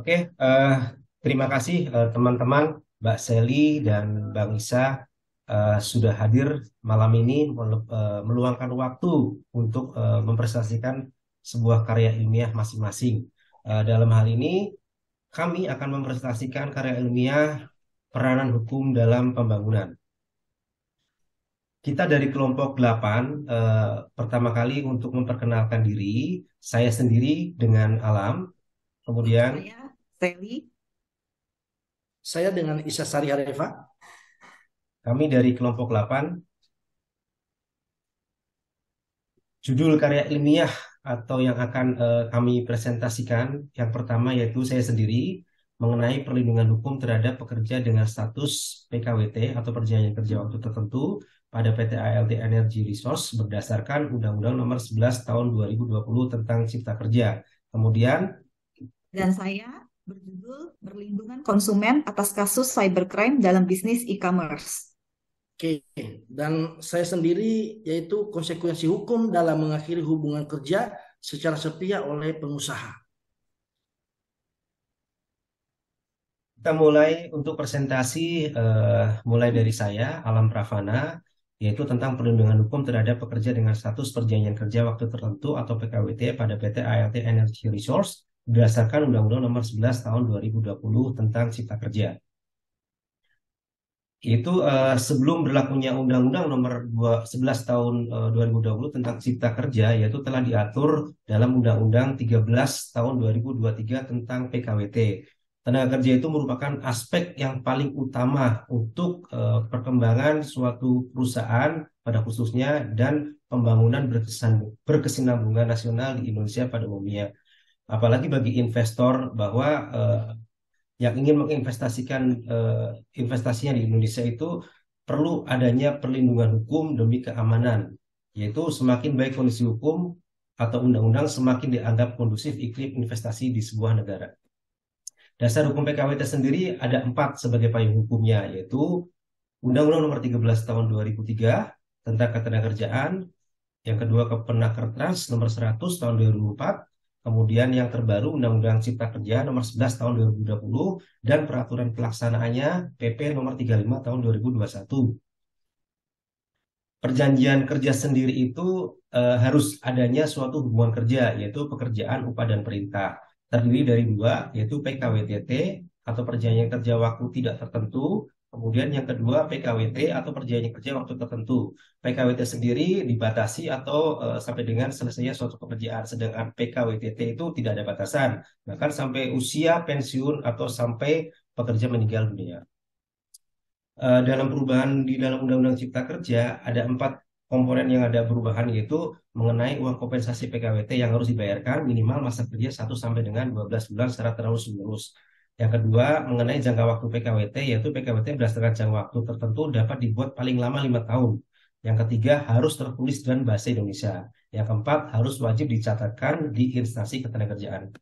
Oke, terima kasih teman-teman, Mbak Seli dan Bang Isa sudah hadir malam ini meluangkan waktu untuk mempresentasikan sebuah karya ilmiah masing-masing. Dalam hal ini, kami akan mempresentasikan karya ilmiah peranan hukum dalam pembangunan. Kita dari kelompok 8, pertama kali untuk memperkenalkan diri, saya sendiri dengan Alam, kemudian Saya, Sally. Saya dengan Isa Sari Areva. kami dari kelompok 8. Judul karya ilmiah atau yang akan kami presentasikan, yang pertama yaitu saya sendiri mengenai perlindungan hukum terhadap pekerja dengan status PKWT atau perjanjian kerja waktu tertentu pada PT ALT Energy Resource berdasarkan Undang-Undang Nomor 11 Tahun 2020 tentang Cipta Kerja. Kemudian Dan saya berjudul Perlindungan Konsumen atas kasus cybercrime dalam bisnis e-commerce. Oke, dan saya sendiri yaitu konsekuensi hukum dalam mengakhiri hubungan kerja secara sepihak oleh pengusaha. kita mulai untuk presentasi mulai dari saya, Alam Pravana, yaitu tentang perlindungan hukum terhadap pekerja dengan status perjanjian kerja waktu tertentu atau PKWT pada PT ALT Energy Resource berdasarkan Undang-Undang Nomor 11 Tahun 2020 tentang Cipta Kerja. Itu sebelum berlakunya Undang-Undang Nomor 11 Tahun 2020 tentang Cipta Kerja, yaitu telah diatur dalam Undang-Undang 13 Tahun 2023 tentang PKWT. Tenaga kerja itu merupakan aspek yang paling utama untuk perkembangan suatu perusahaan pada khususnya dan pembangunan berkesinambungan nasional di Indonesia pada umumnya. Apalagi bagi investor bahwa yang ingin menginvestasikan investasinya di Indonesia itu perlu adanya perlindungan hukum demi keamanan, yaitu semakin baik kondisi hukum atau undang-undang semakin dianggap kondusif iklim investasi di sebuah negara. Dasar hukum PKWT sendiri ada 4 sebagai payung hukumnya, yaitu Undang-Undang Nomor 13 Tahun 2003 tentang Ketenagakerjaan, yang kedua Kemenaker Trans Nomor 100 Tahun 2004, kemudian yang terbaru Undang-Undang Cipta Kerja Nomor 11 Tahun 2020 dan peraturan pelaksanaannya PP Nomor 35 Tahun 2021. Perjanjian kerja sendiri itu harus adanya suatu hubungan kerja, yaitu pekerjaan, upah, dan perintah. Terdiri dari 2, yaitu PKWTT atau perjanjian kerja waktu tidak tertentu. Kemudian yang kedua PKWT atau perjanjian kerja waktu tertentu. PKWT sendiri dibatasi atau sampai dengan selesainya suatu pekerjaan. Sedangkan PKWTT itu tidak ada batasan. Bahkan sampai usia pensiun atau sampai pekerja meninggal dunia. Dalam perubahan di dalam Undang-Undang Cipta Kerja ada 4 komponen yang ada perubahan, yaitu mengenai uang kompensasi PKWT yang harus dibayarkan minimal masa kerja 1 sampai dengan 12 bulan secara terus-menerus. Yang kedua mengenai jangka waktu PKWT, yaitu PKWT berdasarkan jangka waktu tertentu dapat dibuat paling lama 5 tahun. Yang ketiga harus tertulis dalam bahasa Indonesia. Yang keempat harus wajib dicatatkan di instansi ketenagakerjaan.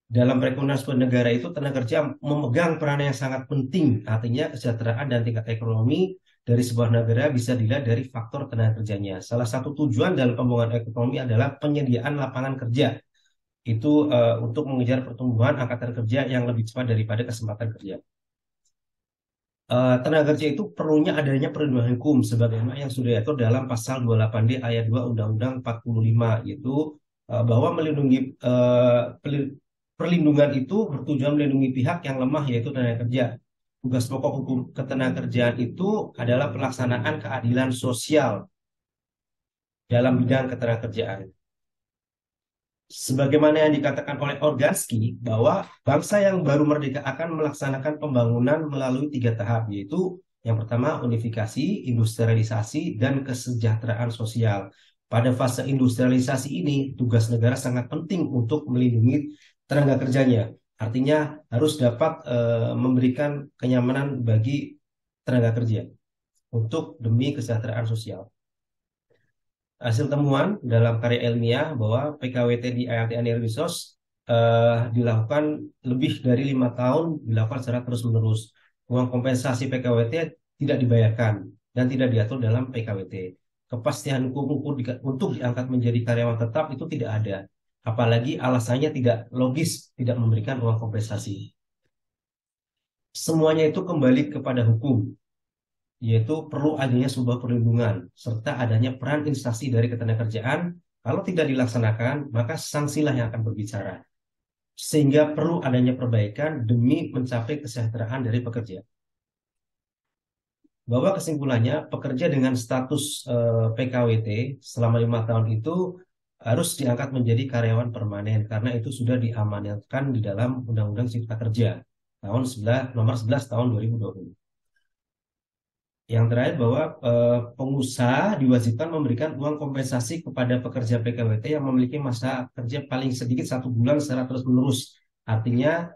Dalam perekonomian sebuah negara itu tenaga kerja memegang peran yang sangat penting. Artinya kesejahteraan dan tingkat ekonomi dari sebuah negara bisa dilihat dari faktor tenaga kerjanya. Salah satu tujuan dalam pembangunan ekonomi adalah penyediaan lapangan kerja. Itu untuk mengejar pertumbuhan angkatan kerja yang lebih cepat daripada kesempatan kerja. Tenaga kerja itu perlunya adanya perlindungan hukum sebagaimana yang sudah diatur dalam pasal 28D ayat 2 Undang-Undang 45, yaitu bahwa melindungi perlindungan itu bertujuan melindungi pihak yang lemah yaitu tenaga kerja. Tugas pokok hukum ketenagakerjaan itu adalah pelaksanaan keadilan sosial dalam bidang ketenagakerjaan. Sebagaimana yang dikatakan oleh Organski, bahwa bangsa yang baru merdeka akan melaksanakan pembangunan melalui 3 tahap, yaitu yang pertama unifikasi, industrialisasi, dan kesejahteraan sosial. Pada fase industrialisasi ini, tugas negara sangat penting untuk melindungi tenaga kerjanya. Artinya harus dapat memberikan kenyamanan bagi tenaga kerja untuk demi kesejahteraan sosial. Hasil temuan dalam karya ilmiah bahwa PKWT di ALT Energy Resource dilakukan lebih dari 5 tahun, dilakukan secara terus-menerus. Uang kompensasi PKWT tidak dibayarkan dan tidak diatur dalam PKWT. Kepastian hukum untuk diangkat menjadi karyawan tetap itu tidak ada. apalagi alasannya tidak logis, tidak memberikan uang kompensasi. Semuanya itu kembali kepada hukum, yaitu perlu adanya sebuah perlindungan, serta adanya peran instansi dari ketenagakerjaan. Kalau tidak dilaksanakan, maka sanksilah yang akan berbicara. Sehingga perlu adanya perbaikan demi mencapai kesejahteraan dari pekerja. Bahwa kesimpulannya, pekerja dengan status PKWT selama 5 tahun itu harus diangkat menjadi karyawan permanen, karena itu sudah diamanatkan di dalam Undang-Undang Cipta Kerja nomor 11 tahun 2020. Yang terakhir, bahwa pengusaha diwajibkan memberikan uang kompensasi kepada pekerja PKWT yang memiliki masa kerja paling sedikit 1 bulan secara terus-menerus. Artinya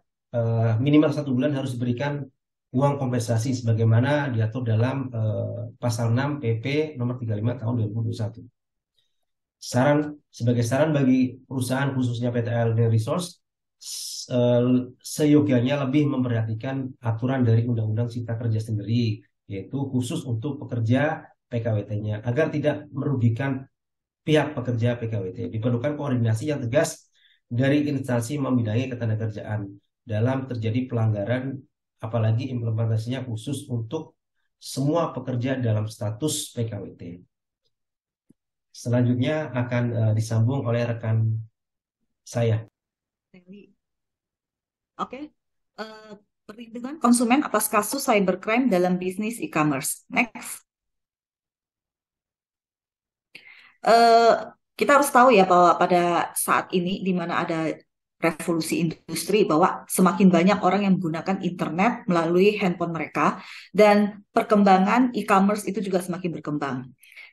minimal 1 bulan harus diberikan uang kompensasi sebagaimana diatur dalam pasal 6 PP nomor 35 tahun 2021. Sebagai saran bagi perusahaan khususnya PT Alden Resource, seyogianya lebih memperhatikan aturan dari Undang-Undang Cipta Kerja sendiri, yaitu khusus untuk pekerja PKWT-nya, agar tidak merugikan pihak pekerja PKWT. Diperlukan koordinasi yang tegas dari instansi membidangi ketenagakerjaan dalam terjadi pelanggaran, apalagi implementasinya khusus untuk semua pekerja dalam status PKWT. Selanjutnya akan disambung oleh rekan saya. Oke. Perlindungan konsumen atas kasus cybercrime dalam bisnis e-commerce. Next. Kita harus tahu ya bahwa pada saat ini di mana ada revolusi industri, bahwa semakin banyak orang yang menggunakan internet melalui handphone mereka, dan perkembangan e-commerce itu juga semakin berkembang.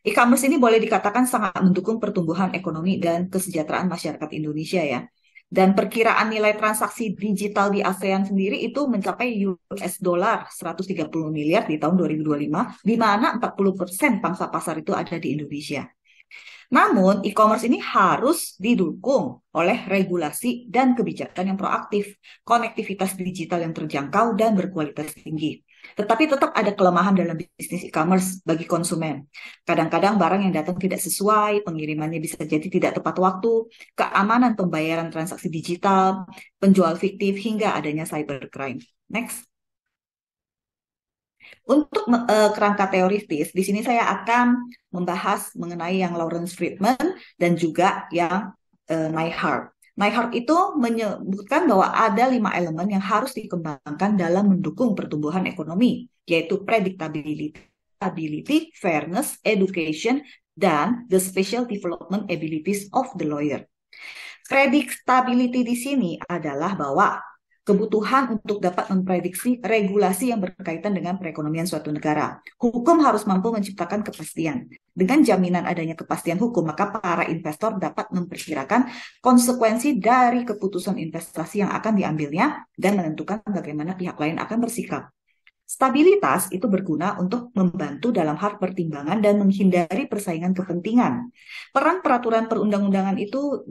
E-commerce ini boleh dikatakan sangat mendukung pertumbuhan ekonomi dan kesejahteraan masyarakat Indonesia ya. Dan perkiraan nilai transaksi digital di ASEAN sendiri itu mencapai $130 miliar di tahun 2025, di mana 40% pangsa pasar itu ada di Indonesia. Namun, e-commerce ini harus didukung oleh regulasi dan kebijakan yang proaktif, konektivitas digital yang terjangkau dan berkualitas tinggi. Tetapi tetap ada kelemahan dalam bisnis e-commerce bagi konsumen. Kadang-kadang barang yang datang tidak sesuai, pengirimannya bisa jadi tidak tepat waktu, keamanan pembayaran transaksi digital, penjual fiktif, hingga adanya cybercrime. Next. Untuk kerangka teoritis, di sini saya akan membahas mengenai yang Lawrence Friedman dan juga yang Neihart. Neihart itu menyebutkan bahwa ada 5 elemen yang harus dikembangkan dalam mendukung pertumbuhan ekonomi, yaitu predictability, fairness, education, dan the special development abilities of the lawyer. Predictability di sini adalah bahwa kebutuhan untuk dapat memprediksi regulasi yang berkaitan dengan perekonomian suatu negara. Hukum harus mampu menciptakan kepastian. Dengan jaminan adanya kepastian hukum, maka para investor dapat memperkirakan konsekuensi dari keputusan investasi yang akan diambilnya dan menentukan bagaimana pihak lain akan bersikap. Stabilitas itu berguna untuk membantu dalam hal pertimbangan dan menghindari persaingan kepentingan. Peran peraturan perundang-undangan itu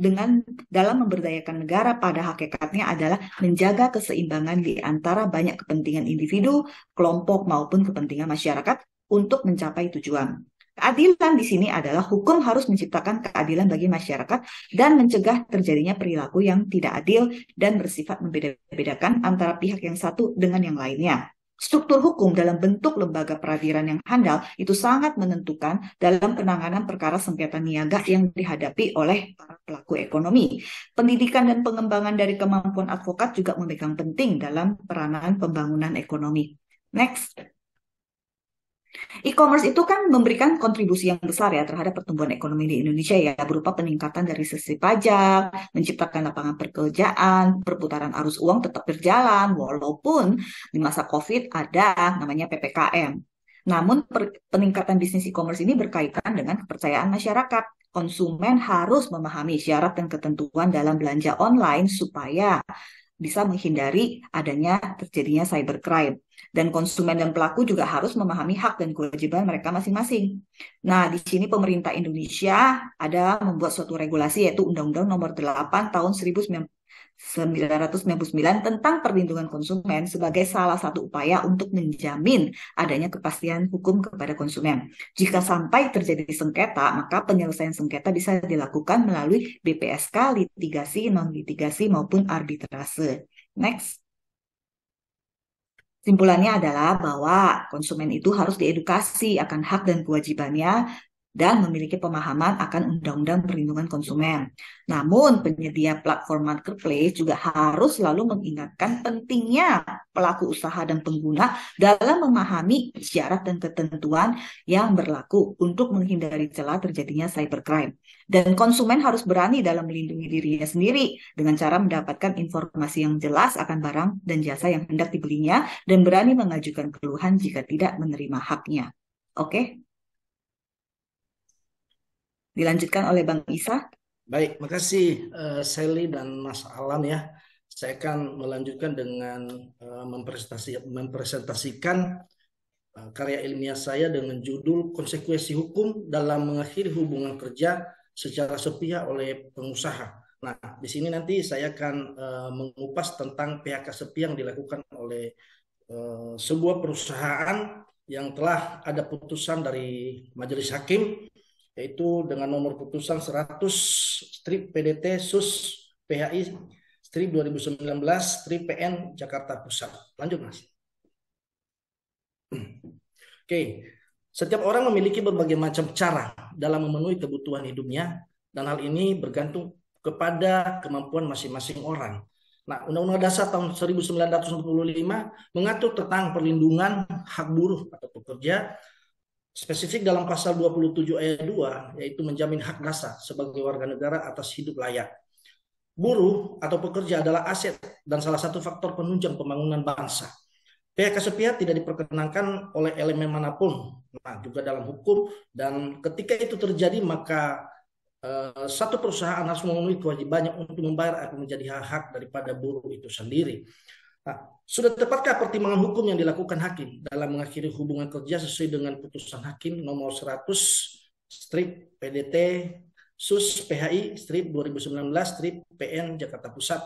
dalam memberdayakan negara pada hakikatnya adalah menjaga keseimbangan di antara banyak kepentingan individu, kelompok maupun kepentingan masyarakat untuk mencapai tujuan. Keadilan di sini adalah hukum harus menciptakan keadilan bagi masyarakat dan mencegah terjadinya perilaku yang tidak adil dan bersifat membeda-bedakan antara pihak yang satu dengan yang lainnya. Struktur hukum dalam bentuk lembaga peradilan yang handal itu sangat menentukan dalam penanganan perkara sengketa niaga yang dihadapi oleh para pelaku ekonomi. Pendidikan dan pengembangan dari kemampuan advokat juga memegang penting dalam peranan pembangunan ekonomi. Next. E-commerce itu kan memberikan kontribusi yang besar ya terhadap pertumbuhan ekonomi di Indonesia ya, berupa peningkatan dari sisi pajak, menciptakan lapangan pekerjaan, perputaran arus uang tetap berjalan walaupun di masa COVID ada namanya PPKM. Namun peningkatan bisnis e-commerce ini berkaitan dengan kepercayaan masyarakat. Konsumen harus memahami syarat dan ketentuan dalam belanja online supaya bisa menghindari adanya terjadinya cybercrime. Dan konsumen dan pelaku juga harus memahami hak dan kewajiban mereka masing-masing. Nah, di sini pemerintah Indonesia ada membuat suatu regulasi yaitu Undang-Undang Nomor 8 tahun 1999 tentang perlindungan konsumen sebagai salah satu upaya untuk menjamin adanya kepastian hukum kepada konsumen. Jika sampai terjadi sengketa, maka penyelesaian sengketa bisa dilakukan melalui BPSK, litigasi, non-litigasi, maupun arbitrase. Next. Simpulannya adalah bahwa konsumen itu harus diedukasi akan hak dan kewajibannya dan memiliki pemahaman akan Undang-Undang Perlindungan Konsumen. Namun, penyedia platform marketplace juga harus selalu mengingatkan pentingnya pelaku usaha dan pengguna dalam memahami syarat dan ketentuan yang berlaku untuk menghindari celah terjadinya cybercrime. Dan konsumen harus berani dalam melindungi dirinya sendiri dengan cara mendapatkan informasi yang jelas akan barang dan jasa yang hendak dibelinya dan berani mengajukan keluhan jika tidak menerima haknya. Oke? Dilanjutkan oleh Bang Isa. Baik, makasih Sally dan Mas Alan ya. Saya akan melanjutkan dengan mempresentasikan karya ilmiah saya dengan judul Konsekuensi Hukum dalam Mengakhiri Hubungan Kerja secara Sepihak oleh Pengusaha. Nah, di sini nanti saya akan mengupas tentang PHK sepihak yang dilakukan oleh sebuah perusahaan yang telah ada putusan dari Majelis Hakim, yaitu dengan nomor putusan 100/PDT sus PHI 2019/PN Jakarta Pusat. Lanjut, Mas. Oke, setiap orang memiliki berbagai macam cara dalam memenuhi kebutuhan hidupnya, dan hal ini bergantung kepada kemampuan masing-masing orang. Nah, Undang-Undang Dasar tahun 1945 mengatur tentang perlindungan hak buruh atau pekerja, spesifik dalam pasal 27 ayat 2, yaitu menjamin hak dasar sebagai warga negara atas hidup layak. Buruh atau pekerja adalah aset dan salah satu faktor penunjang pembangunan bangsa. PHK sepihak tidak diperkenankan oleh elemen manapun, nah, juga dalam hukum, dan ketika itu terjadi maka satu perusahaan harus memenuhi kewajibannya untuk membayar apa menjadi hak daripada buruh itu sendiri. Nah, sudah tepatkah pertimbangan hukum yang dilakukan hakim dalam mengakhiri hubungan kerja sesuai dengan putusan hakim nomor 100/PDT sus PHI 2019/PN Jakarta Pusat?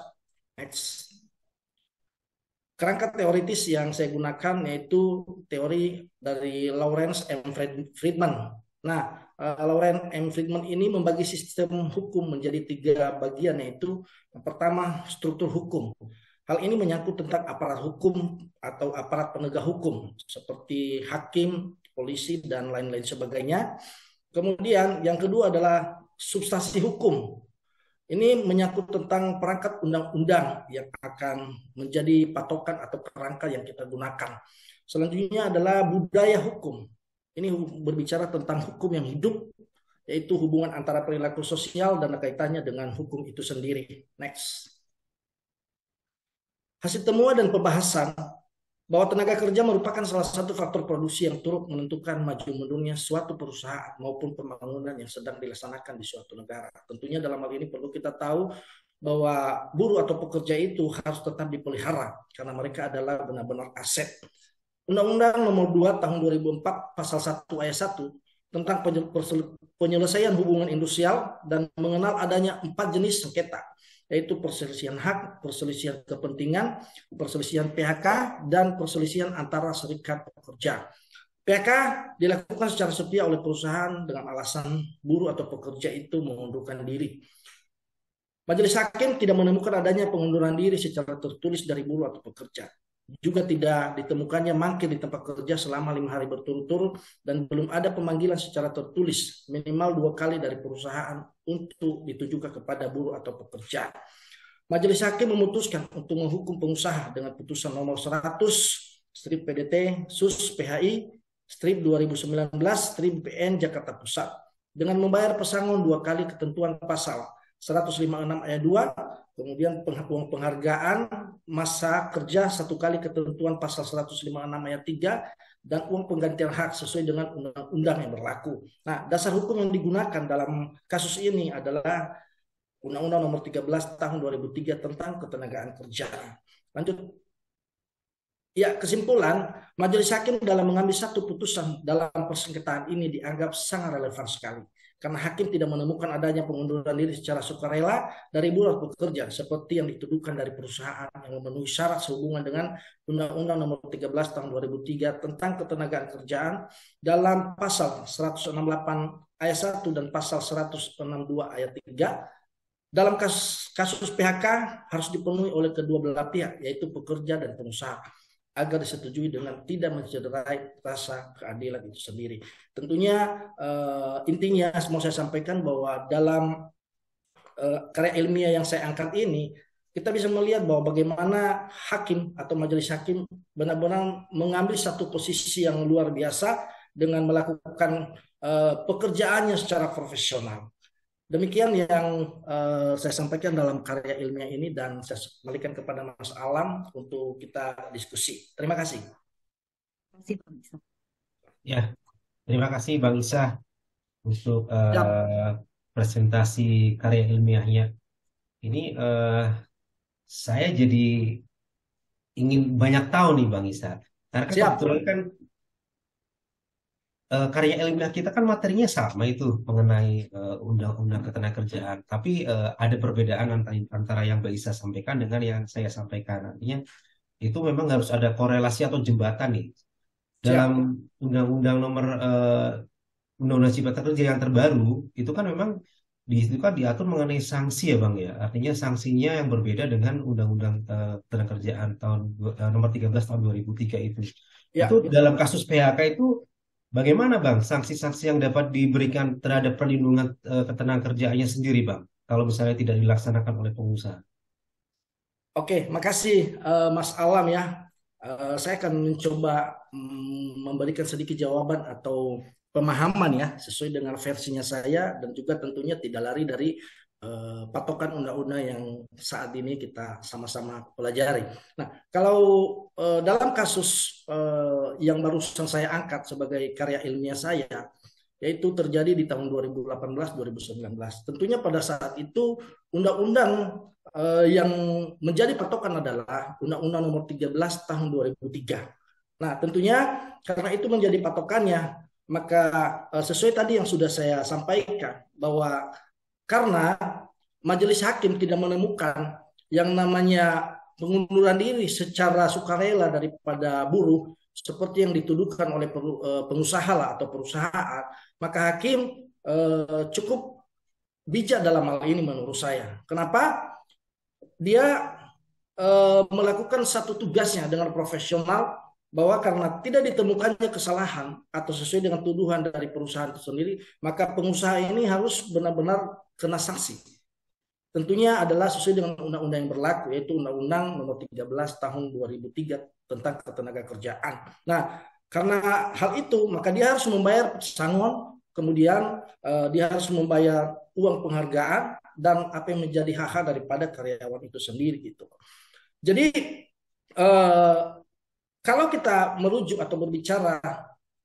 Next. Kerangka teoritis yang saya gunakan yaitu teori dari Lawrence M. Friedman. Nah, Lawrence M. Friedman ini membagi sistem hukum menjadi 3 bagian, yaitu yang pertama struktur hukum. Hal ini menyangkut tentang aparat hukum atau aparat penegak hukum seperti hakim, polisi, dan lain-lain sebagainya. Kemudian yang kedua adalah substansi hukum. Ini menyangkut tentang perangkat undang-undang yang akan menjadi patokan atau kerangka yang kita gunakan. Selanjutnya adalah budaya hukum. Ini berbicara tentang hukum yang hidup, yaitu hubungan antara perilaku sosial dan kaitannya dengan hukum itu sendiri. Next. Hasil temuan dan pembahasan bahwa tenaga kerja merupakan salah satu faktor produksi yang turut menentukan maju mundurnya suatu perusahaan maupun pembangunan yang sedang dilaksanakan di suatu negara. Tentunya dalam hal ini perlu kita tahu bahwa buruh atau pekerja itu harus tetap dipelihara karena mereka adalah benar-benar aset. Undang-Undang Nomor 2 Tahun 2004 Pasal 1 Ayat 1 tentang penyelesaian hubungan industrial dan mengenal adanya 4 jenis sengketa, yaitu perselisihan hak, perselisihan kepentingan, perselisihan PHK, dan perselisihan antara serikat pekerja. PHK dilakukan secara sepihak oleh perusahaan dengan alasan buruh atau pekerja itu mengundurkan diri. Majelis Hakim tidak menemukan adanya pengunduran diri secara tertulis dari buruh atau pekerja. Juga tidak ditemukannya mangkir di tempat kerja selama 5 hari berturut-turut dan belum ada pemanggilan secara tertulis minimal 2 kali dari perusahaan untuk ditujukan kepada buruh atau pekerja. Majelis Hakim memutuskan untuk menghukum pengusaha dengan putusan nomor 100/PDT sus PHI 2019/PN Jakarta Pusat dengan membayar pesangon 2 kali ketentuan pasal 156 ayat 2, kemudian uang penghargaan masa kerja 1 kali ketentuan pasal 156 ayat 3, dan uang penggantian hak sesuai dengan undang-undang yang berlaku. Nah, dasar hukum yang digunakan dalam kasus ini adalah Undang-Undang Nomor 13 Tahun 2003 tentang Ketenagaan Kerjaan. Lanjut. Ya, kesimpulan, Majelis Hakim dalam mengambil satu putusan dalam persengketaan ini dianggap sangat relevan sekali. karena hakim tidak menemukan adanya pengunduran diri secara sukarela dari buruh pekerja seperti yang dituduhkan dari perusahaan yang memenuhi syarat sehubungan dengan Undang-Undang Nomor 13 Tahun 2003 tentang Ketenagaan Kerjaan dalam pasal 168 ayat 1 dan pasal 162 ayat 3. Dalam kasus PHK harus dipenuhi oleh kedua belah pihak, yaitu pekerja dan pengusaha, agar disetujui dengan tidak mencederai rasa keadilan itu sendiri. Tentunya intinya mau saya sampaikan bahwa dalam karya ilmiah yang saya angkat ini, kita bisa melihat bahwa bagaimana hakim atau majelis hakim benar-benar mengambil satu posisi yang luar biasa dengan melakukan pekerjaannya secara profesional. Demikian yang saya sampaikan dalam karya ilmiah ini dan saya kembalikan kepada Mas Alam untuk kita diskusi. Terima kasih. Terima kasih, Bang Isa. Ya, terima kasih Bang Isa untuk Siap, presentasi karya ilmiahnya. Ini saya jadi ingin banyak tahu nih Bang Isa. Karena kan siap. kebetulan kan karya ilmiah kita kan materinya sama itu mengenai undang-undang ketenagakerjaan. Tapi ada perbedaan antara yang Mbak Isa sampaikan dengan yang saya sampaikan. Artinya itu memang harus ada korelasi atau jembatan nih. Dalam Siap. undang-undang nomor Undang-Undang Cipta Kerja yang terbaru itu kan memang di situ kan diatur mengenai sanksi ya Bang ya. Artinya sanksinya yang berbeda dengan Undang-Undang Ketenagakerjaan nomor 13 tahun 2003 itu. Itu Ya, dalam kasus PHK itu bagaimana Bang sanksi-sanksi yang dapat diberikan terhadap perlindungan ketenagakerjaannya sendiri Bang kalau misalnya tidak dilaksanakan oleh pengusaha? oke. Makasih Mas Alam ya. Saya akan mencoba memberikan sedikit jawaban atau pemahaman ya sesuai dengan versinya saya dan juga tentunya tidak lari dari patokan undang-undang yang saat ini kita sama-sama pelajari. Nah, kalau dalam kasus yang barusan saya angkat sebagai karya ilmiah saya, yaitu terjadi di tahun 2018-2019. Tentunya pada saat itu undang-undang yang menjadi patokan adalah Undang-Undang Nomor 13 Tahun 2003. Nah, tentunya karena itu menjadi patokannya, maka sesuai tadi yang sudah saya sampaikan bahwa karena majelis hakim tidak menemukan yang namanya pengunduran diri secara sukarela daripada buruh seperti yang dituduhkan oleh pengusaha lah atau perusahaan, maka hakim cukup bijak dalam hal ini menurut saya. Kenapa? Dia melakukan satu tugasnya dengan profesional bahwa karena tidak ditemukannya kesalahan atau sesuai dengan tuduhan dari perusahaan itu sendiri, maka pengusaha ini harus benar-benar kena sanksi. Tentunya adalah sesuai dengan undang-undang yang berlaku, yaitu Undang-Undang Nomor 13 Tahun 2003 tentang Ketenagakerjaan. Nah, karena hal itu, maka dia harus membayar pesangon, kemudian dia harus membayar uang penghargaan dan apa yang menjadi hak-hak daripada karyawan itu sendiri gitu. Jadi kalau kita merujuk atau berbicara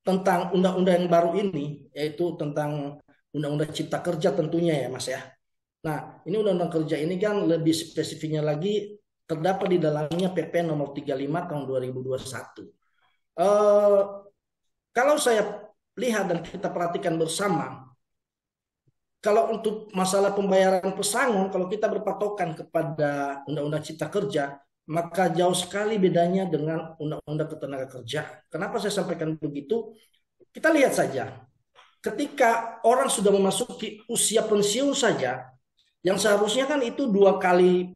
tentang undang-undang yang baru ini, yaitu tentang Undang-Undang Cipta Kerja tentunya ya Mas ya. Nah, ini Undang-Undang Kerja ini kan lebih spesifiknya lagi terdapat di dalamnya PP nomor 35 tahun 2021. Kalau saya lihat dan kita perhatikan bersama, kalau untuk masalah pembayaran pesangon, kalau kita berpatokan kepada Undang-Undang Cipta Kerja, maka jauh sekali bedanya dengan Undang-Undang Ketenagakerjaan. Kenapa saya sampaikan begitu? Kita lihat saja, ketika orang sudah memasuki usia pensiun saja, yang seharusnya kan itu dua kali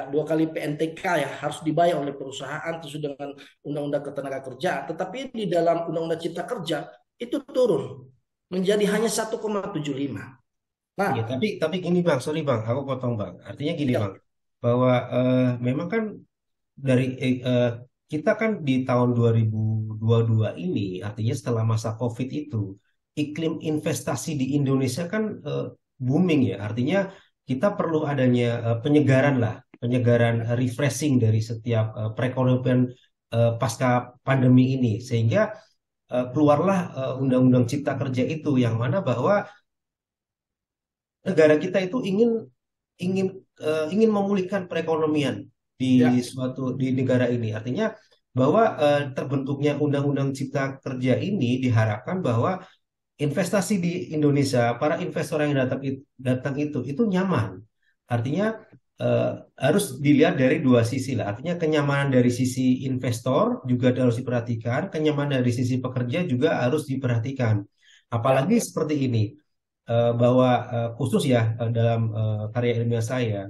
dua kali PNTK ya harus dibayar oleh perusahaan sesuai dengan Undang-Undang Ketenagakerjaan. Tetapi di dalam Undang-Undang Cipta Kerja itu turun menjadi hanya 1,75. Nah, Ya, tapi gini Bang, sorry Bang, aku potong Bang. Artinya gini ya, Bang, bahwa memang kan dari kita kan di tahun 2022 ini, artinya setelah masa COVID itu, iklim investasi di Indonesia kan booming ya. Artinya kita perlu adanya penyegaran lah, penyegaran refreshing dari setiap perekonomian pasca pandemi ini, sehingga keluarlah Undang-Undang Cipta Kerja itu, yang mana bahwa negara kita itu ingin ingin ingin memulihkan perekonomian di ya, di negara ini. Artinya bahwa terbentuknya Undang-Undang Cipta Kerja ini diharapkan bahwa investasi di Indonesia, para investor yang datang itu nyaman. Artinya eh, harus dilihat dari dua sisi lah. Artinya kenyamanan dari sisi investor juga harus diperhatikan, kenyamanan dari sisi pekerja juga harus diperhatikan. Ya, Apalagi seperti ini, bahwa khusus ya dalam karya ilmiah saya,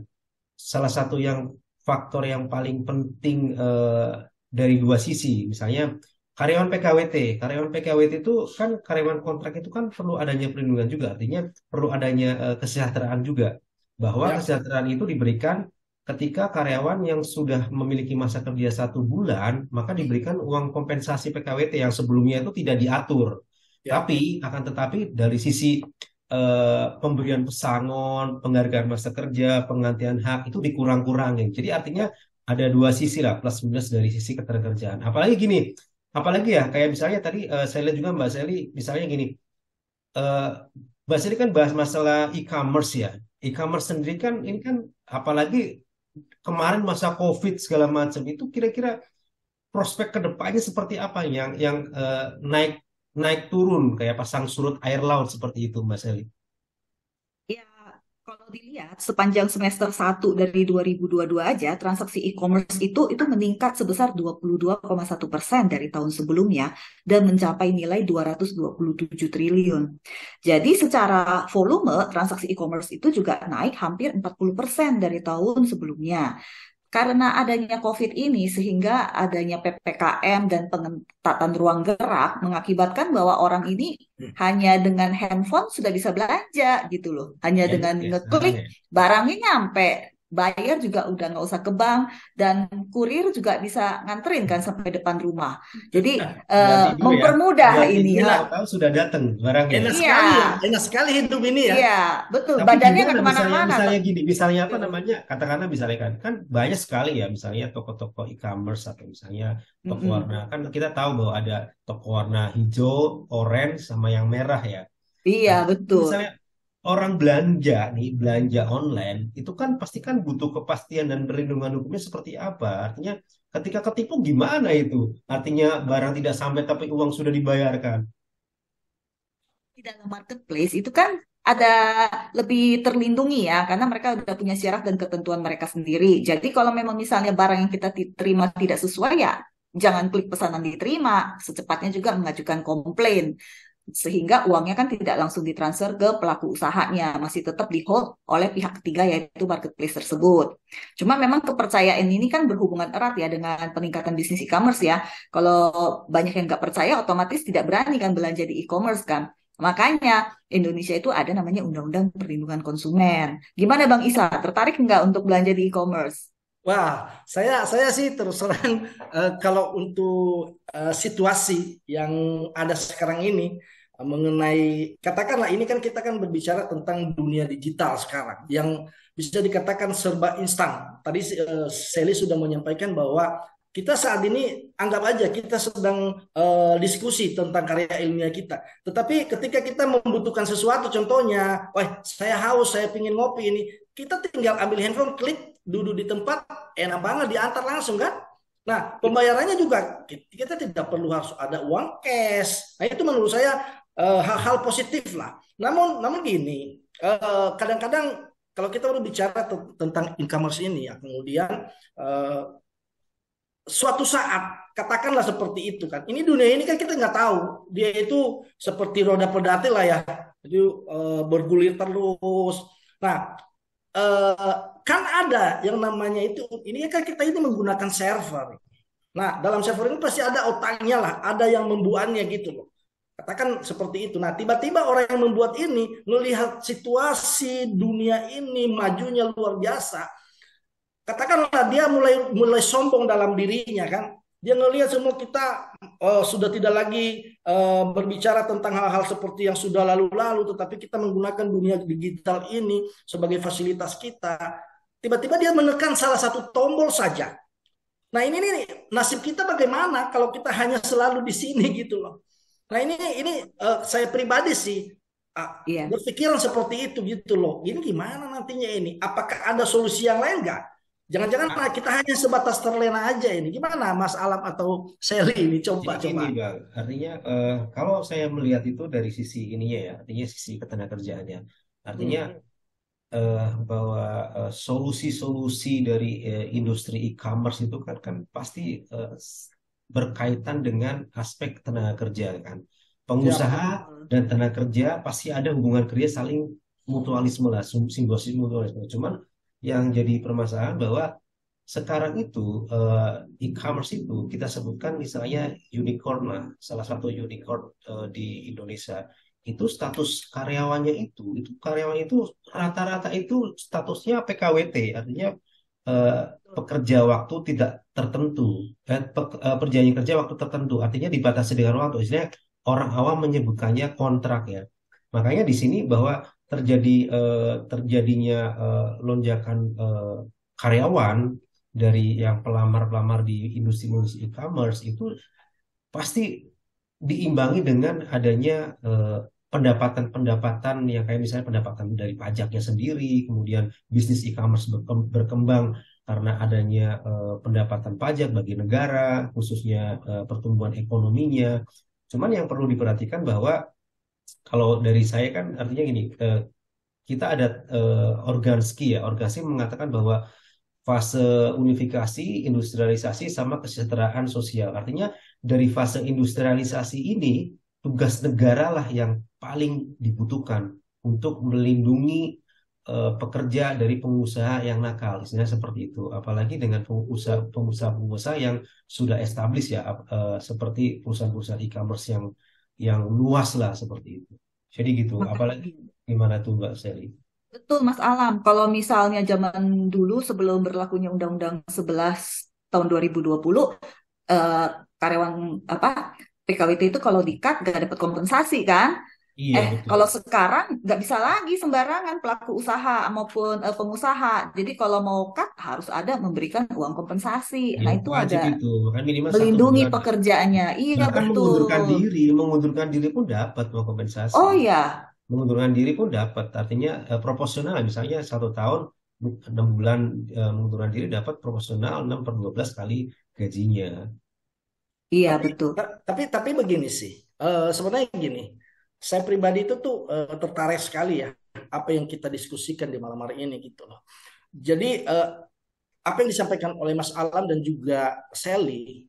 salah satu yang faktor yang paling penting dari dua sisi, misalnya karyawan PKWT, karyawan PKWT itu kan karyawan kontrak itu kan perlu adanya perlindungan juga, artinya perlu adanya kesejahteraan juga, bahwa ya, kesejahteraan itu diberikan ketika karyawan yang sudah memiliki masa kerja 1 bulan, maka diberikan uang kompensasi PKWT yang sebelumnya itu tidak diatur. ya. Tapi akan tetapi dari sisi pemberian pesangon, penghargaan masa kerja, penggantian hak itu dikurang-kurangin. Jadi artinya ada dua sisi lah plus minus dari sisi ketenagakerjaan. Apalagi gini, apalagi ya kayak misalnya tadi saya lihat juga Mbak Seli, misalnya gini, eh, Mbak Seli kan bahas masalah e-commerce ya. E-commerce sendiri kan ini kan apalagi kemarin masa COVID segala macam itu kira-kira prospek kedepannya seperti apa yang naik naik turun kayak pasang surut air laut seperti itu Mbak Seli. Ya, kalau dilihat sepanjang semester 1 dari 2022 aja, transaksi e-commerce itu meningkat sebesar 22,1% dari tahun sebelumnya dan mencapai nilai 227 triliun. Jadi secara volume transaksi e-commerce itu juga naik hampir 40% dari tahun sebelumnya. Karena adanya COVID ini, sehingga adanya PPKM dan pengetatan ruang gerak mengakibatkan bahwa orang ini hanya dengan handphone sudah bisa belanja gitu loh. Hanya Enak dengan ya sekarang ya. ngeklik barangnya nyampe. Bayar juga udah nggak usah ke bank dan kurir juga bisa nganterin kan sampai depan rumah. Jadi Tinggal tidur ya. mempermudah Tinggal ini. tidur Ha. tahu-tahu sudah datang barangnya. Enak Iya, sekali ya, enak sekali hidup ini ya. iya, betul. Tapi Badannya gimana nggak misalnya kemana-mana. misalnya gini, misalnya apa Tuh. namanya? Katakanlah misalnya kan banyak sekali ya misalnya toko-toko e-commerce atau misalnya toko warna. Mm-mm. Kan kita tahu bahwa ada toko warna hijau, orange sama yang merah ya. Iya, Nah, betul. misalnya orang belanja nih, belanja online, itu kan pasti kan butuh kepastian dan perlindungan hukumnya seperti apa. Artinya ketika ketipu gimana itu? Artinya barang tidak sampai tapi uang sudah dibayarkan. Di dalam marketplace itu kan ada lebih terlindungi ya karena mereka udah punya syarat dan ketentuan mereka sendiri. Jadi kalau memang misalnya barang yang kita terima tidak sesuai ya jangan klik pesanan diterima, secepatnya juga mengajukan komplain sehingga uangnya kan tidak langsung ditransfer ke pelaku usahanya, masih tetap di hold oleh pihak ketiga yaitu marketplace tersebut. Cuma memang kepercayaan ini kan berhubungan erat ya dengan peningkatan bisnis e-commerce ya. Kalau banyak yang nggak percaya, otomatis tidak berani kan belanja di e-commerce kan. Makanya Indonesia itu ada namanya Undang-Undang Perlindungan Konsumen. Gimana Bang Isa, tertarik nggak untuk belanja di e-commerce? Wah, saya sih terus terang kalau untuk situasi yang ada sekarang ini mengenai katakanlah ini kan kita kan berbicara tentang dunia digital sekarang yang bisa dikatakan serba instan. Tadi Sally sudah menyampaikan bahwa kita saat ini anggap aja kita sedang diskusi tentang karya ilmiah kita. Tetapi ketika kita membutuhkan sesuatu, contohnya, wah saya haus, saya ingin ngopi ini, kita tinggal ambil handphone, klik, duduk di tempat, enak banget diantar langsung kan. Nah, pembayarannya juga kita tidak perlu harus ada uang cash. Nah, itu menurut saya hal-hal positif lah. Namun gini, kadang-kadang kalau kita berbicara tentang e-commerce ini ya, kemudian eh, suatu saat katakanlah seperti itu kan. Ini dunia ini kan kita nggak tahu. Dia itu seperti roda pedati lah ya. Itu bergulir terus. Nah, eh, kan ada yang namanya itu, ini kan kita ini menggunakan server. Nah, dalam server ini pasti ada otaknya lah, ada yang membuatnya gitu loh. Katakan seperti itu. Nah, tiba-tiba orang yang membuat ini melihat situasi dunia ini majunya luar biasa. Katakanlah dia mulai mulai sombong dalam dirinya kan. Dia ngelihat semua kita sudah tidak lagi berbicara tentang hal-hal seperti yang sudah lalu-lalu, tetapi kita menggunakan dunia digital ini sebagai fasilitas kita. Tiba-tiba dia menekan salah satu tombol saja. Nah ini nih nasib kita bagaimana kalau kita hanya selalu di sini gitu loh. Nah ini saya pribadi sih Iya. berpikiran seperti itu gitu loh. Ini gimana nantinya ini? Apakah ada solusi yang lain nggak? Jangan-jangan Ah, kita hanya sebatas terlena aja ini. Gimana Mas Alam atau Sally ini? jadi gini Coba-coba. Bang, artinya kalau saya melihat itu dari sisi ininya ya, artinya sisi ketenagakerjaannya. Artinya Hmm, bahwa solusi-solusi dari industri e-commerce itu kan pasti berkaitan dengan aspek tenaga kerja kan. siap. Pengusaha dan tenaga kerja pasti ada hubungan kerja saling mutualisme lah, simbiosis mutualisme. Cuman yang jadi permasalahan bahwa sekarang itu e-commerce itu kita sebutkan misalnya unicorn lah, salah satu unicorn di Indonesia itu status karyawannya itu karyawan itu rata-rata itu statusnya PKWT, artinya eh, pekerja waktu tidak tertentu, perjanjian kerja waktu tertentu, artinya dibatasi dengan waktu. Istilahnya orang awam menyebutkannya kontrak ya. Makanya di sini bahwa terjadinya lonjakan karyawan dari yang pelamar-pelamar di industri e-commerce itu pasti diimbangi dengan adanya pendapatan-pendapatan yang kayak misalnya pendapatan dari pajaknya sendiri, kemudian bisnis e-commerce berkembang karena adanya pendapatan pajak bagi negara, khususnya pertumbuhan ekonominya. Cuman yang perlu diperhatikan bahwa kalau dari saya kan artinya gini, kita ada Organski ya, Organski mengatakan bahwa fase unifikasi, industrialisasi, sama kesejahteraan sosial. Artinya dari fase industrialisasi ini, tugas negara lah yang paling dibutuhkan untuk melindungi pekerja dari pengusaha yang nakal, istilahnya seperti itu. Apalagi dengan pengusaha-pengusaha yang sudah established ya, seperti perusahaan-perusahaan e-commerce yang luas lah seperti itu. Jadi gitu. Apalagi gimana tuh Mbak Sally? Betul, Mas Alam. Kalau misalnya zaman dulu sebelum berlakunya Undang-Undang 11 tahun 2020, eh, karyawan apa PKWT itu kalau di-cut nggak dapat kompensasi kan? Iya betul. Kalau sekarang nggak bisa lagi sembarangan pelaku usaha maupun pengusaha. Jadi kalau mau cut harus ada memberikan uang kompensasi. Ya Nah, itu ada wajib itu, kan minimal satu melindungi bulan ya. pekerjaannya. Iya, Bahkan betul. mengundurkan diri pun dapat mau kompensasi. Oh ya, Mengundurkan diri pun dapat, artinya proporsional. Misalnya 1 tahun 6 bulan mengundurkan diri dapat proporsional 6/12 kali gajinya. iya Tapi betul. tapi begini sih. Sebenarnya gini. Saya pribadi itu tuh tertarik sekali ya apa yang kita diskusikan di malam hari ini gitu loh. Jadi apa yang disampaikan oleh Mas Alam dan juga Sally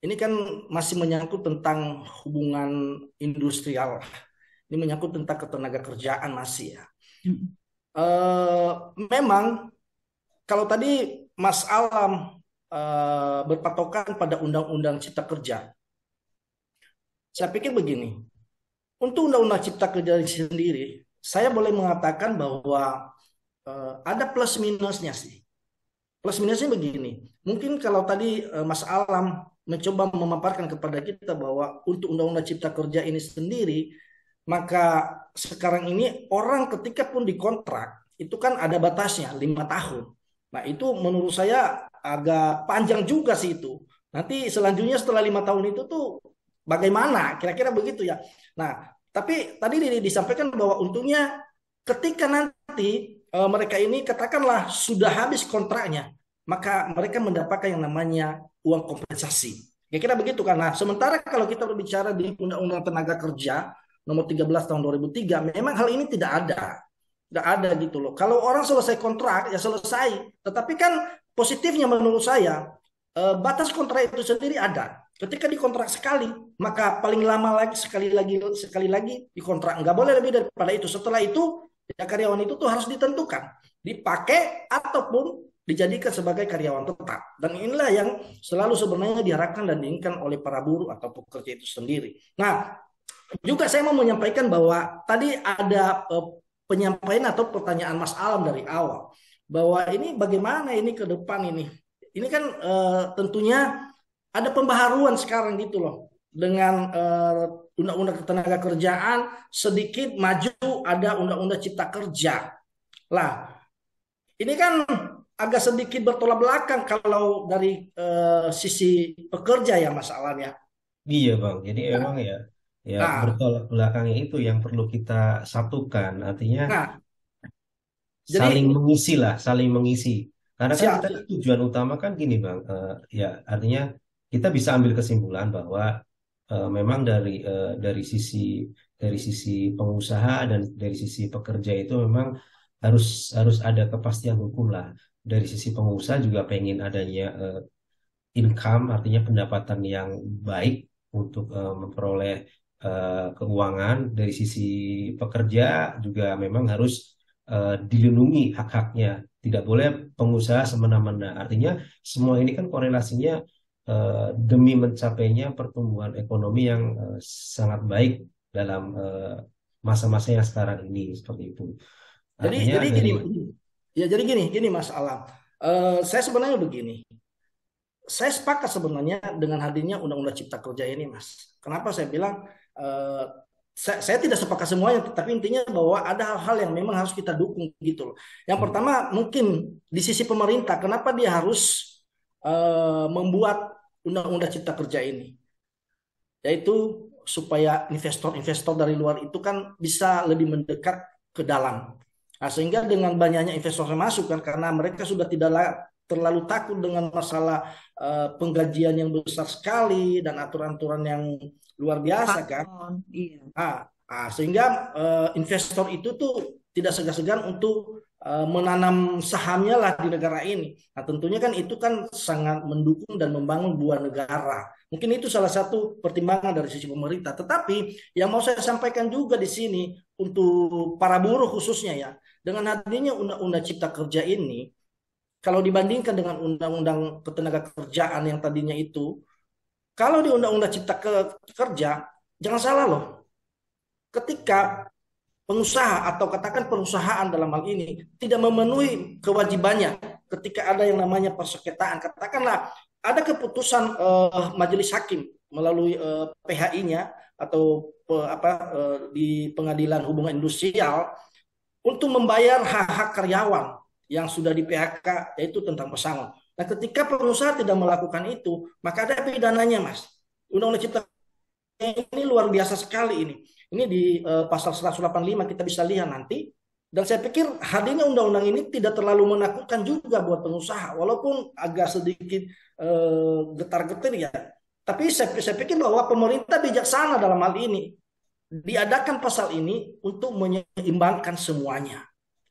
ini kan masih menyangkut tentang hubungan industrial. Ini menyangkut tentang ketenaga kerjaan masih ya. Mm. Eh, Memang kalau tadi Mas Alam berpatokan pada Undang-Undang Cipta Kerja, saya pikir begini, untuk Undang-Undang Cipta Kerja sendiri, saya boleh mengatakan bahwa ada plus minusnya sih. Plus minusnya begini, mungkin kalau tadi Mas Alam mencoba memaparkan kepada kita bahwa untuk Undang-Undang Cipta Kerja ini sendiri, maka sekarang ini orang ketika pun dikontrak itu kan ada batasnya 5 tahun. Nah itu menurut saya agak panjang juga sih itu. Nanti selanjutnya setelah 5 tahun itu tuh bagaimana? Kira-kira begitu ya. Nah tapi tadi disampaikan bahwa untungnya ketika nanti mereka ini katakanlah sudah habis kontraknya, maka mereka mendapatkan yang namanya uang kompensasi. Kira-kira begitu kan. Nah, sementara kalau kita berbicara di Undang-Undang Tenaga Kerja nomor 13 tahun 2003, memang hal ini tidak ada. Tidak ada gitu loh. Kalau orang selesai kontrak ya selesai. Tetapi kan positifnya menurut saya batas kontrak itu sendiri ada. Ketika dikontrak sekali, maka paling lama lagi sekali lagi dikontrak. Nggak boleh lebih daripada itu. Setelah itu ya karyawan itu tuh harus ditentukan dipakai ataupun dijadikan sebagai karyawan tetap. Dan inilah yang selalu sebenarnya diharapkan dan diinginkan oleh para buruh atau pekerja itu sendiri. Nah, juga saya mau menyampaikan bahwa tadi ada penyampaian atau pertanyaan Mas Alam dari awal bahwa ini bagaimana ini ke depan ini. Ini kan tentunya ada pembaharuan sekarang gitu loh dengan undang-undang ketenaga kerjaan sedikit maju ada undang-undang cipta kerja. Lah, ini kan agak sedikit bertolak belakang kalau dari sisi pekerja ya Mas Alam ya. Iya Bang, jadi emang ya ya Nah, bertolak belakangnya itu yang perlu kita satukan. Artinya nah, saling jadi mengisi lah, saling mengisi. Karena kan Siap, kita siap. tujuan utama kan gini Bang, ya artinya kita bisa ambil kesimpulan bahwa memang dari sisi pengusaha dan dari sisi pekerja itu memang harus harus ada kepastian hukum lah. Dari sisi pengusaha juga pengen adanya income, artinya pendapatan yang baik untuk memperoleh keuangan. Dari sisi pekerja juga memang harus dilindungi hak-haknya. Tidak boleh pengusaha semena-mena. Artinya semua ini kan korelasinya demi mencapainya pertumbuhan ekonomi yang sangat baik dalam masa-masa yang sekarang ini seperti itu. Jadi Artinya jadi dari gini, ya jadi gini Mas Alam. Saya sebenarnya begini. Saya sepakat sebenarnya dengan hadirnya Undang-Undang Cipta Kerja ini, Mas. Kenapa saya bilang eh, saya tidak sepakat semuanya, tapi intinya bahwa ada hal-hal yang memang harus kita dukung gitu loh. Yang pertama mungkin di sisi pemerintah, kenapa dia harus membuat Undang-Undang Cipta Kerja ini? Yaitu supaya investor-investor dari luar itu kan bisa lebih mendekat ke dalam. Nah, sehingga dengan banyaknya investor yang masuk kan karena mereka sudah tidak terlalu takut dengan masalah penggajian yang besar sekali dan aturan-aturan yang luar biasa kan. Patron, iya. Sehingga investor itu tuh tidak segan-segan untuk menanam sahamnya lah di negara ini. Nah, tentunya kan itu kan sangat mendukung dan membangun buah negara. Mungkin itu salah satu pertimbangan dari sisi pemerintah. Tetapi yang mau saya sampaikan juga di sini untuk para buruh khususnya ya, dengan hadirnya Undang-Undang Cipta Kerja ini, kalau dibandingkan dengan Undang-Undang Ketenagakerjaan yang tadinya itu, kalau di Undang-Undang Cipta Kerja, jangan salah loh, ketika pengusaha atau katakan perusahaan dalam hal ini tidak memenuhi kewajibannya ketika ada yang namanya persengketaan, katakanlah ada keputusan majelis hakim melalui PHI-nya atau di pengadilan hubungan industrial untuk membayar hak-hak karyawan yang sudah di PHK yaitu tentang pesangon. Nah, ketika pengusaha tidak melakukan itu, maka ada pidananya, Mas. Undang-Undang Cipta ini luar biasa sekali ini. Ini di pasal 185 kita bisa lihat nanti. Dan saya pikir hadirnya undang-undang ini tidak terlalu menakutkan juga buat pengusaha, walaupun agak sedikit getar-getir ya. Tapi saya pikir bahwa pemerintah bijaksana dalam hal ini. Diadakan pasal ini untuk menyeimbangkan semuanya.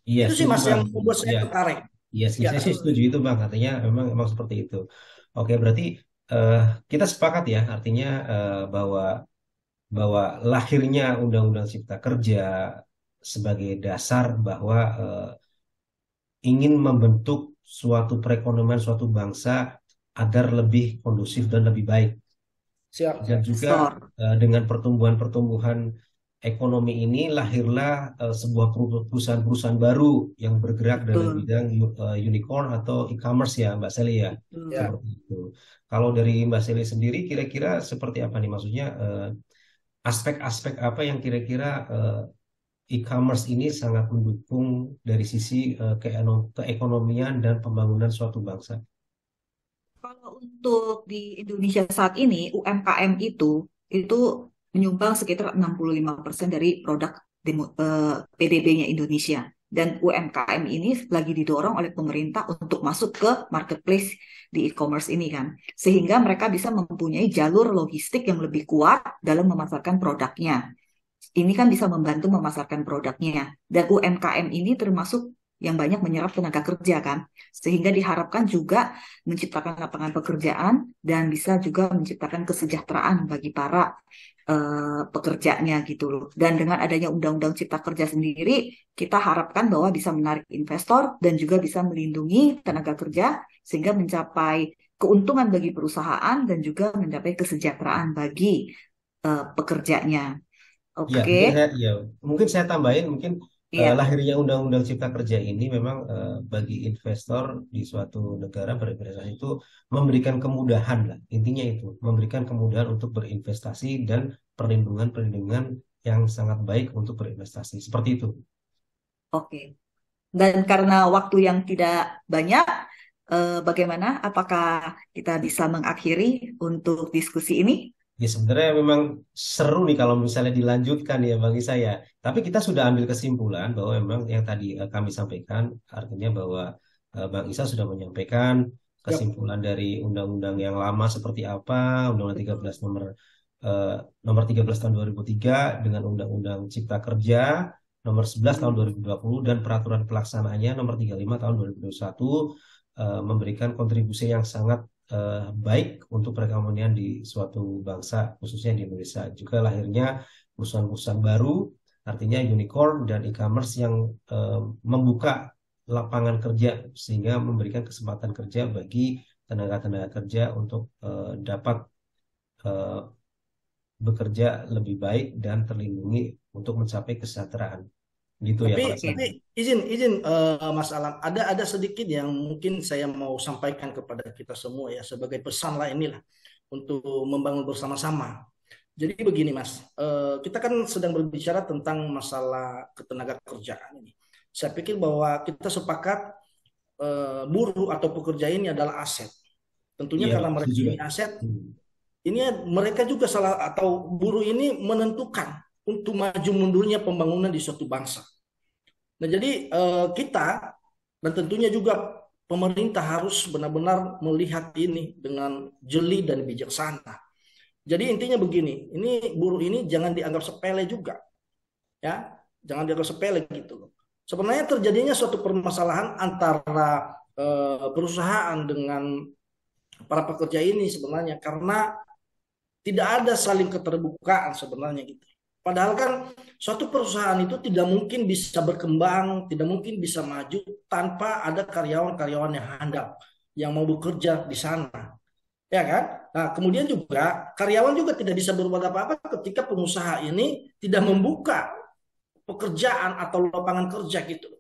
iya Itu sih setuju Mas Bang. yang membuat saya Iya. tertarik. Iya sih, Ya, saya sih setuju itu Bang. Artinya memang seperti itu. Oke, berarti eh, kita sepakat ya, artinya bahwa bahwa lahirnya Undang-Undang Cipta Kerja sebagai dasar bahwa ingin membentuk suatu perekonomian suatu bangsa agar lebih kondusif dan lebih baik. siap, Dan siap. juga Investor. dengan pertumbuhan-pertumbuhan ekonomi ini lahirlah sebuah perusahaan-perusahaan baru yang bergerak dalam Betul, bidang unicorn atau e-commerce ya Mbak Seli ya. betul. Ya. Seperti itu. Kalau dari Mbak Seli sendiri kira-kira seperti apa nih? Maksudnya aspek-aspek apa yang kira-kira e-commerce ini sangat mendukung dari sisi keekonomian dan pembangunan suatu bangsa? Kalau untuk di Indonesia saat ini, UMKM itu menyumbang sekitar 65% dari produk PDB-nya Indonesia. Dan UMKM ini lagi didorong oleh pemerintah untuk masuk ke marketplace di e-commerce ini kan. Sehingga mereka bisa mempunyai jalur logistik yang lebih kuat dalam memasarkan produknya. Ini kan bisa membantu memasarkan produknya. Dan UMKM ini termasuk yang banyak menyerap tenaga kerja kan. Sehingga diharapkan juga menciptakan lapangan pekerjaan dan bisa juga menciptakan kesejahteraan bagi para pekerjanya gitu loh. Dan dengan adanya Undang-Undang Cipta Kerja sendiri, kita harapkan bahwa bisa menarik investor dan juga bisa melindungi tenaga kerja sehingga mencapai keuntungan bagi perusahaan dan juga mencapai kesejahteraan bagi pekerjanya. Ya, mungkin Oke, mungkin saya tambahin mungkin iya, lahirnya Undang-Undang Cipta Kerja ini memang bagi investor di suatu negara berinvestasi itu memberikan kemudahan lah. Intinya itu, memberikan kemudahan untuk berinvestasi dan perlindungan-perlindungan yang sangat baik untuk berinvestasi. Seperti itu. oke. Dan karena waktu yang tidak banyak, bagaimana? Apakah kita bisa mengakhiri untuk diskusi ini? Ya sebenarnya memang seru nih kalau misalnya dilanjutkan ya bagi saya. Tapi kita sudah ambil kesimpulan bahwa memang yang tadi kami sampaikan artinya bahwa Bang Isa sudah menyampaikan Siap. kesimpulan dari undang-undang yang lama seperti apa, Undang-Undang 13 nomor 13 tahun 2003 dengan Undang-Undang Cipta Kerja nomor 11 tahun 2020 dan peraturan pelaksanaannya nomor 35 tahun 2021 memberikan kontribusi yang sangat baik untuk perekonomian di suatu bangsa, khususnya di Indonesia. Juga lahirnya perusahaan-perusahaan baru, artinya unicorn dan e-commerce yang membuka lapangan kerja sehingga memberikan kesempatan kerja bagi tenaga-tenaga kerja untuk dapat eh, bekerja lebih baik dan terlindungi untuk mencapai kesejahteraan. Gitu ya Tapi, Pak Hasan. tapi izin Mas Alam, ada sedikit yang mungkin saya mau sampaikan kepada kita semua ya sebagai pesan lah inilah untuk membangun bersama-sama. Jadi begini Mas, kita kan sedang berbicara tentang masalah ketenaga kerjaan ini. Saya pikir bahwa kita sepakat buruh atau pekerja ini adalah aset. Tentunya Iya karena Pak, mereka setuju ini Pak. aset, Hmm. ini mereka juga salah atau buruh ini menentukan untuk maju mundurnya pembangunan di suatu bangsa. Nah, jadi kita dan tentunya juga pemerintah harus benar-benar melihat ini dengan jeli dan bijaksana. Jadi intinya begini, ini buruh ini jangan dianggap sepele juga, ya, jangan dianggap sepele gitu loh. Sebenarnya terjadinya suatu permasalahan antara perusahaan dengan para pekerja ini sebenarnya karena tidak ada saling keterbukaan sebenarnya gitu. Padahal kan suatu perusahaan itu tidak mungkin bisa berkembang, tidak mungkin bisa maju tanpa ada karyawan-karyawan yang handal, yang mau bekerja di sana. Ya kan? Nah, kemudian juga karyawan juga tidak bisa berbuat apa-apa ketika pengusaha ini tidak membuka pekerjaan atau lapangan kerja gitu.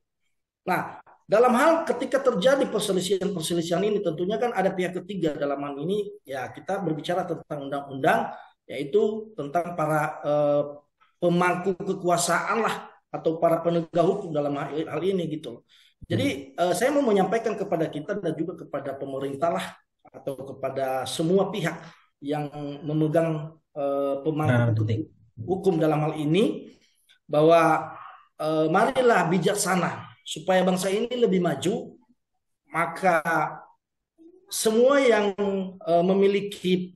Nah, dalam hal ketika terjadi perselisihan-perselisihan ini tentunya kan ada pihak ketiga dalam hal ini ya kita berbicara tentang undang-undang yaitu tentang para pemangku kekuasaan lah atau para penegak hukum dalam hal ini gitu. Jadi saya mau menyampaikan kepada kita dan juga kepada pemerintah lah atau kepada semua pihak yang memegang Peranan pemangku penting. hukum dalam hal ini bahwa marilah bijaksana supaya bangsa ini lebih maju, maka semua yang memiliki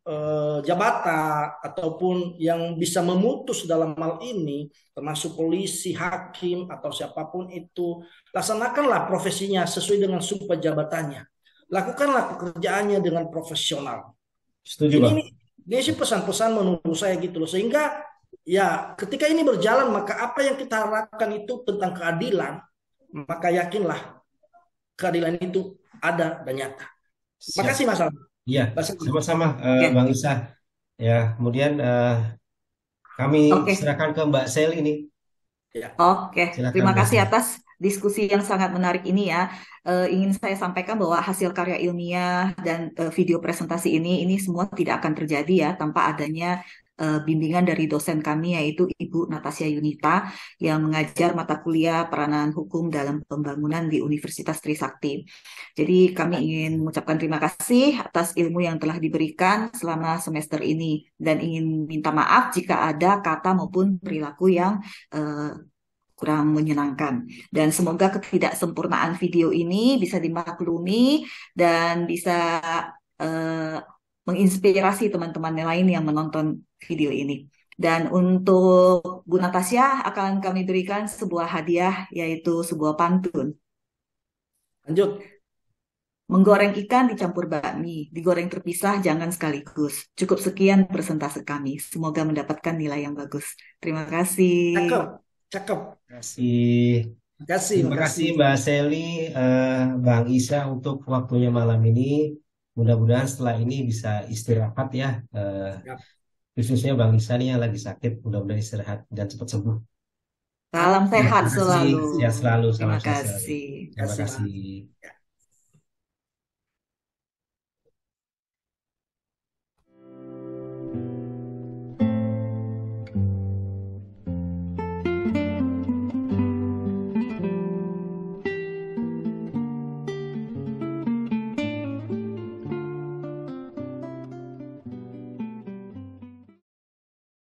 jabatan ataupun yang bisa memutus dalam hal ini, termasuk polisi, hakim, atau siapapun itu, laksanakanlah profesinya sesuai dengan sumpah jabatannya. Lakukanlah pekerjaannya dengan profesional. Setuju Ini, Bang. ini, ini sih pesan-pesan menurut saya gitu loh. Sehingga ya ketika ini berjalan, maka apa yang kita harapkan itu tentang keadilan, maka yakinlah keadilan itu ada dan nyata. Siap. Makasih Mas Aldi. Iya, sama-sama Oke. Bang Isa. Ya, kemudian kami Oke. serahkan ke Mbak Sel ini. Ya. Oke, Silakan terima Mbak kasih Sel. atas diskusi yang sangat menarik ini ya. Ingin saya sampaikan bahwa hasil karya ilmiah dan video presentasi ini semua tidak akan terjadi ya tanpa adanya bimbingan dari dosen kami yaitu Ibu Natasha Yunita yang mengajar mata kuliah peranan hukum dalam pembangunan di Universitas Trisakti. Jadi kami ingin mengucapkan terima kasih atas ilmu yang telah diberikan selama semester ini dan ingin minta maaf jika ada kata maupun perilaku yang kurang menyenangkan. Dan semoga ketidaksempurnaan video ini bisa dimaklumi dan bisa menginspirasi teman-teman lain yang menonton video ini. Dan untuk Bu Natasha akan kami berikan sebuah hadiah yaitu sebuah pantun. Lanjut. Menggoreng ikan dicampur bakmi, digoreng terpisah jangan sekaligus. Cukup sekian persentase kami. Semoga mendapatkan nilai yang bagus. Terima kasih. Cakep. Cakep. Terima kasih. Makasih, Terima kasih makasih. Mbak Seli, Bang Isa untuk waktunya malam ini. Mudah-mudahan setelah ini bisa istirahat ya. Siap. Khususnya Bang Isa nih yang lagi sakit, mudah-mudahan istirahat dan cepat sembuh. Salam sehat Terima kasih, selalu. sehat selalu, Terima salam sehat selalu. kasih. Terima Makasih, Mas. kasih. Ya.